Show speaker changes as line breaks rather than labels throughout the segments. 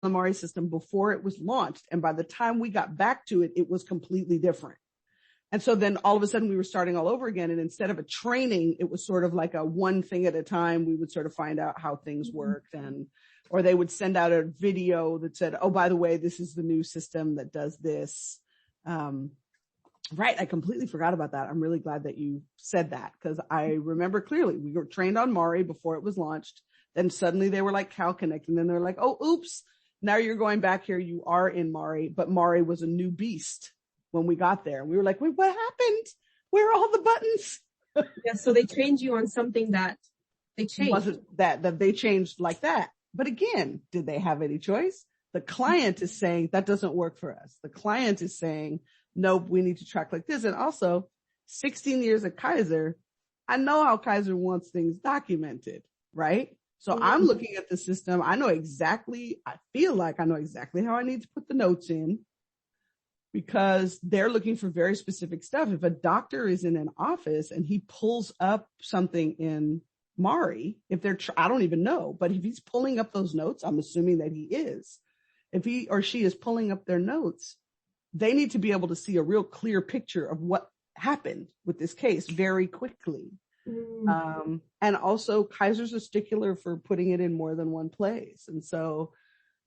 the Mari system before it was launched. And by the time we got back to it, it was completely different. And so then all of a sudden we were starting all over again. And instead of a training, it was sort of like a one thing at a time. We would sort of find out how things worked, or they would send out a video that said, oh, by the way, this is the new system that does this. Right. I completely forgot about that. I'm really glad that you said that, because I remember clearly we were trained on Mari before it was launched. Then suddenly they were like CalConnect, and then they're like, oh, oops, now you're going back here. You are in Mari, but Mari was a new beast when we got there. We were like, wait, what happened? Where are all the buttons?
Yeah. So they trained you on something that they changed.
Wasn't that they changed like that. But again, did they have any choice? The client is saying that doesn't work for us. The client is saying, nope, we need to track like this. And also 16 years at Kaiser, I know how Kaiser wants things documented, right? So I'm looking at the system. I feel like I know exactly how I need to put the notes in, because they're looking for very specific stuff. If a doctor is in an office and he pulls up something in Mari, I don't even know, but if he's pulling up those notes, I'm assuming that he is. If he or she is pulling up their notes, they need to be able to see a real clear picture of what happened with this case very quickly. And also Kaiser's a stickler for putting it in more than one place. And so,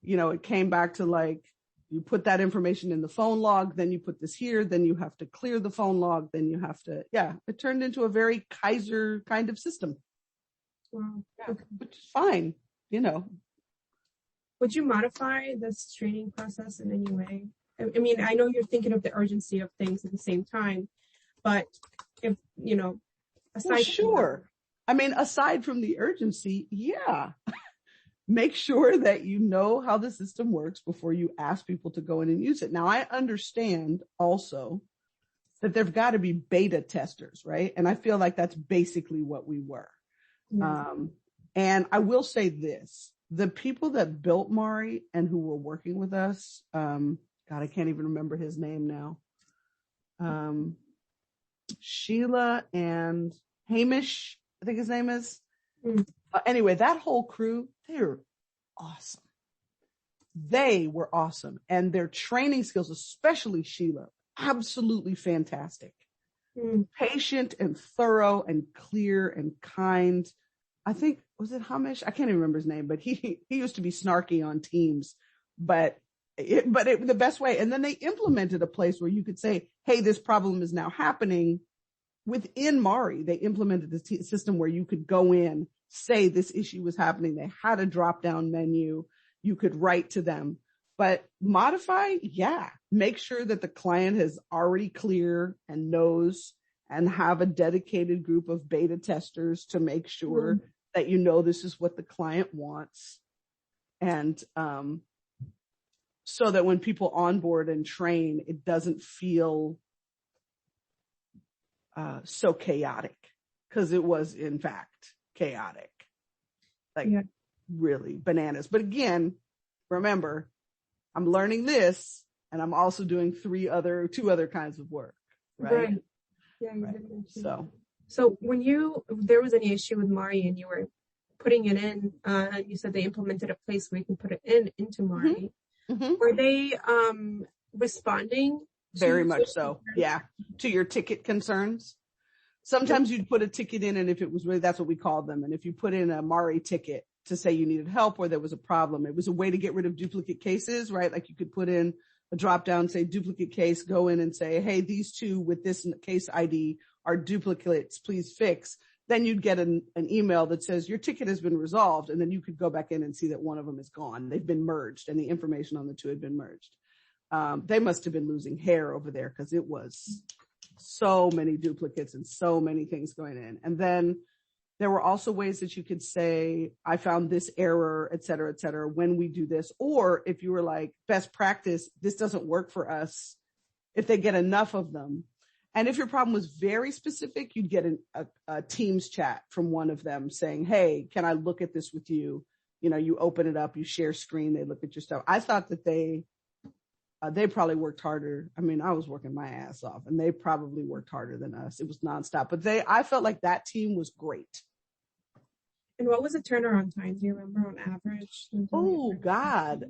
it came back to like, you put that information in the phone log, then you put this here, then you have to clear the phone log, then you have to, it turned into a very Kaiser kind of system.
Wow.
Yeah, which is fine,
Would you modify this training process in any way? I mean, I know you're thinking of the urgency of things at the same time, but if, aside
sure. Aside from the urgency, make sure that you know how the system works before you ask people to go in and use it. Now, I understand also that there've got to be beta testers, right? And I feel like that's basically what we were. And I will say this, the people that built Mari and who were working with us, God, I can't even remember his name now. Sheila and Hamish, I think his name is. Anyway, that whole crew, they're awesome. They were awesome. And their training skills, especially Sheila, absolutely fantastic. Patient and thorough and clear and kind. I think, was it Hamish? I can't even remember his name, but he used to be snarky on Teams, but the best way. And then they implemented a place where you could say, hey, this problem is now happening within Mari. They implemented the system where you could go in, say this issue was happening. They had a drop down menu. You could write to them, but modify. Make sure that the client is already clear and knows, and have a dedicated group of beta testers to make sure that this is what the client wants. And, so that when people onboard and train, it doesn't feel so chaotic, because it was in fact chaotic, really bananas. But again, remember, I'm learning this, and I'm also doing two other kinds of work, right?
Yeah.
Right.
So when there was any issue with Mari and you were putting it in, you said they implemented a place where you can put it into Mari. Were they responding?
Very much so. Yeah. To your ticket concerns. Sometimes you'd put a ticket in, and if it was really, that's what we called them. And if you put in a Mari ticket to say you needed help or there was a problem, it was a way to get rid of duplicate cases, right? Like you could put in a drop down, say duplicate case, go in and say, hey, these two with this case ID are duplicates, please fix. Then you'd get an email that says your ticket has been resolved. And then you could go back in and see that one of them is gone. They've been merged, and the information on the two had been merged. They must have been losing hair over there, because it was so many duplicates and so many things going in. And then there were also ways that you could say, I found this error, et cetera, when we do this. Or if you were like, best practice, this doesn't work for us, if they get enough of them. And if your problem was very specific, you'd get a Teams chat from one of them saying, hey, can I look at this with you? You open it up, you share screen, they look at your stuff. I thought that they probably worked harder. I was working my ass off, and they probably worked harder than us. It was nonstop, but I felt like that team was great.
And what was the turnaround time? Do you remember on average?
Oh God.